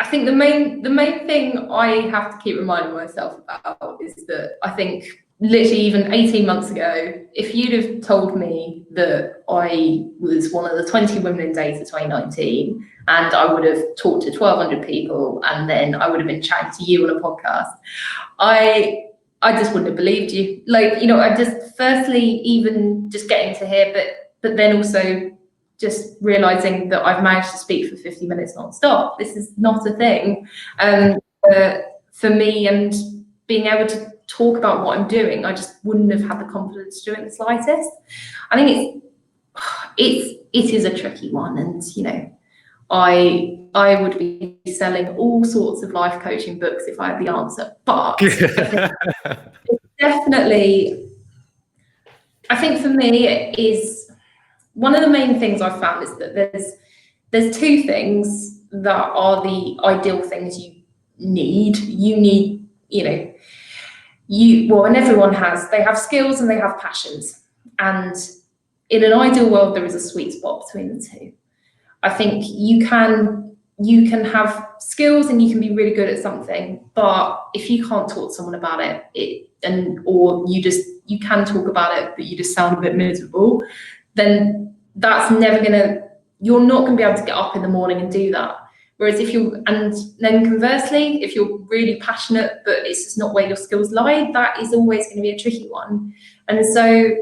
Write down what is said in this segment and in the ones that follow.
think the main thing I have to keep reminding myself about is that I think literally even 18 months ago, if you'd have told me that I was one of the 20 women in data 2019 and I would have talked to 1,200 people and then I would have been chatting to you on a podcast, I just wouldn't have believed you. Like, you know, I just firstly even just getting to here, but then also just realizing that I've managed to speak for 50 minutes non-stop. This is not a thing for me, and being able to talk about what I'm doing, I just wouldn't have had the confidence to do it in the slightest. I think it is a tricky one, and you know, I would be selling all sorts of life coaching books if I had the answer, but it's definitely, I think for me it is one of the main things I've found is that there's two things that are the ideal things you need. You need, you know, and everyone they have skills and they have passions. And in an ideal world, there is a sweet spot between the two. I think you can have skills and you can be really good at something, but if you can't talk to someone about or you can talk about it, but you just sound a bit miserable, then that's you're not gonna be able to get up in the morning and do that. Whereas and then conversely, if you're really passionate, but it's just not where your skills lie, that is always gonna be a tricky one. And so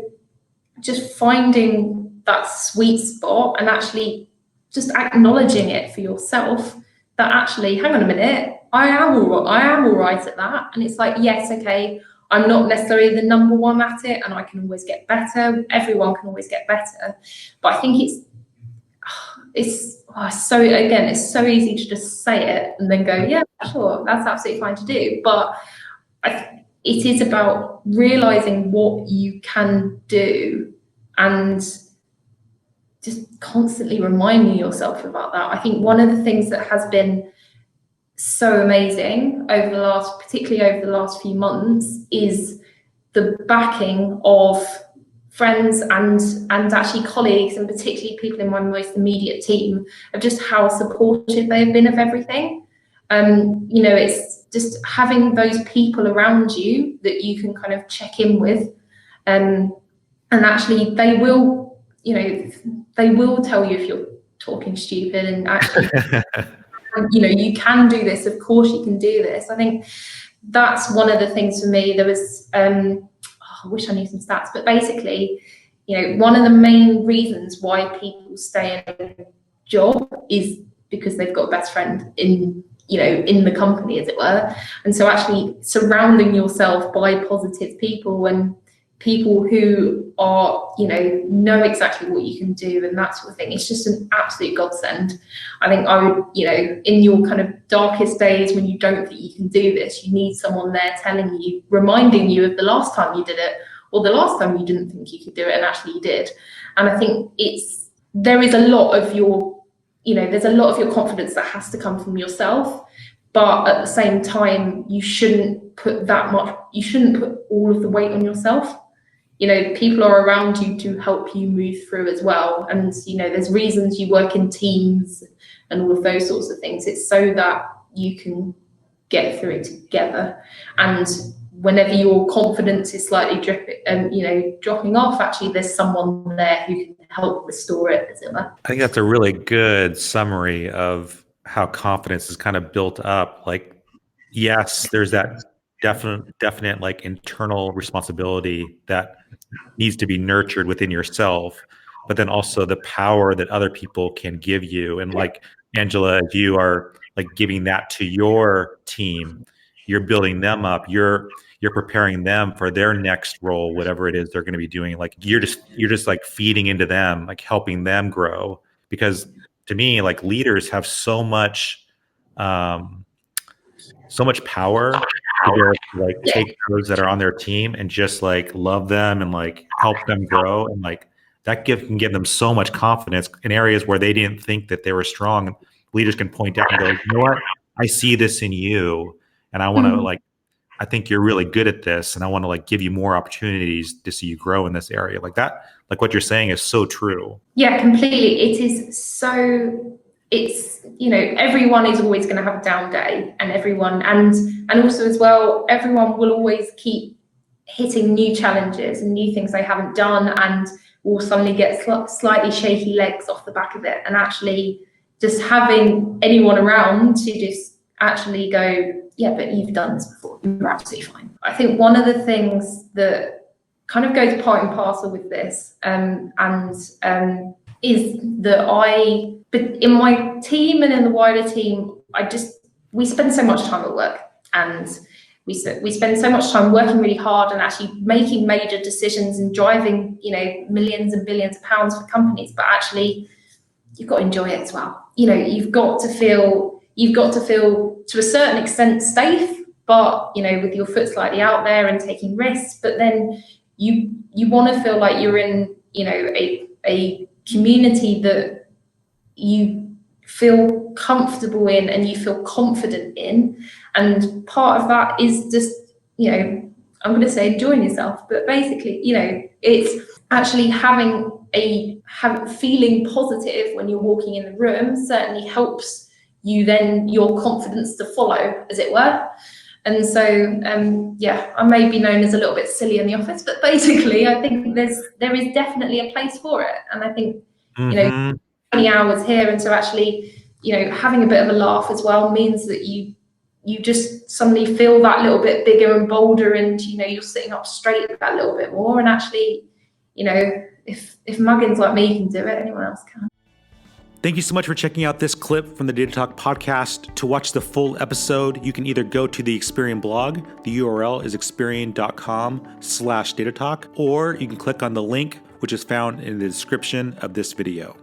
just finding that sweet spot and actually just acknowledging it for yourself, that actually, hang on a minute, I am all right at that. And it's like, yes, okay, I'm not necessarily the number one at it and I can always get better. Everyone can always get better. But I think it's so easy to just say it and then go, yeah, sure, that's absolutely fine to do. But it is about realizing what you can do and just constantly reminding yourself about that. I think one of the things that has been so amazing particularly over the last few months, is the backing of friends and actually colleagues, and particularly people in my most immediate team, of just how supportive they've been of everything. You know, it's just having those people around you that you can kind of check in with, and actually they will tell you if you're talking stupid, and actually you know, you can do this, of course you can do this. I think that's one of the things for me. There was I wish I knew some stats, but basically, you know, one of the main reasons why people stay in a job is because they've got a best friend in the company, as it were. And so actually surrounding yourself by positive people and people who are, know exactly what you can do and that sort of thing, it's just an absolute godsend. I think I would, in your kind of darkest days when you don't think you can do this, you need someone there telling you, reminding you of the last time you did it, or the last time you didn't think you could do it and actually you did. And I think there is a lot of your, there's a lot of your confidence that has to come from yourself. But at the same time, you shouldn't put all of the weight on yourself. People are around you to help you move through as well. And, there's reasons you work in teams and all of those sorts of things. It's so that you can get through it together. And whenever your confidence is slightly dropping off, actually there's someone there who can help restore it, as it were. I think that's a really good summary of how confidence is kind of built up. Like, yes, there's that definite like internal responsibility that needs to be nurtured within yourself, but then also the power that other people can give you. And like Angela, if you are like giving that to your team, you're building them up, you're preparing them for their next role, whatever it is they're going to be doing. Like you're just like feeding into them, like helping them grow. Because to me, like leaders have so much power to be able to like take those that are on their team and just like love them and like help them grow, and like that can give them so much confidence in areas where they didn't think that they were strong. Leaders can point out and go, you know what, I see this in you, and I want to I think you're really good at this, and I want to like give you more opportunities to see you grow in this area. Like that, like what you're saying is so true. Yeah, completely. it's, you know, everyone is always going to have a down day, and everyone, and also as well, everyone will always keep hitting new challenges and new things they haven't done, and will suddenly get slightly shaky legs off the back of it. And actually just having anyone around to just actually go, yeah, but you've done this before, you're absolutely fine. I think one of the things that kind of goes part and parcel with this, is that but in my team and in the wider team, we spend so much time at work, and we spend so much time working really hard and actually making major decisions and driving, you know, millions and billions of pounds for companies. But actually, you've got to enjoy it as well. You know, you've got to feel to a certain extent safe, but, you know, with your foot slightly out there and taking risks. But then you want to feel like you're in, you know, a community that you feel comfortable in and you feel confident in. And part of that is just, you know, I'm going to say enjoying yourself, but basically, you know, it's actually feeling positive when you're walking in the room certainly helps you, then your confidence to follow, as it were. And so, yeah, I may be known as a little bit silly in the office, but basically, I think there is definitely a place for it. And I think, you know, 20 hours here, and so actually, you know, having a bit of a laugh as well means that you just suddenly feel that little bit bigger and bolder, and, you know, you're sitting up straight that little bit more. And actually, you know, if muggins like me can do it, anyone else can. Thank you so much for checking out this clip from the Data Talk podcast. To watch the full episode, you can either go to the Experian blog. The URL is experian.com/datatalk, or you can click on the link, which is found in the description of this video.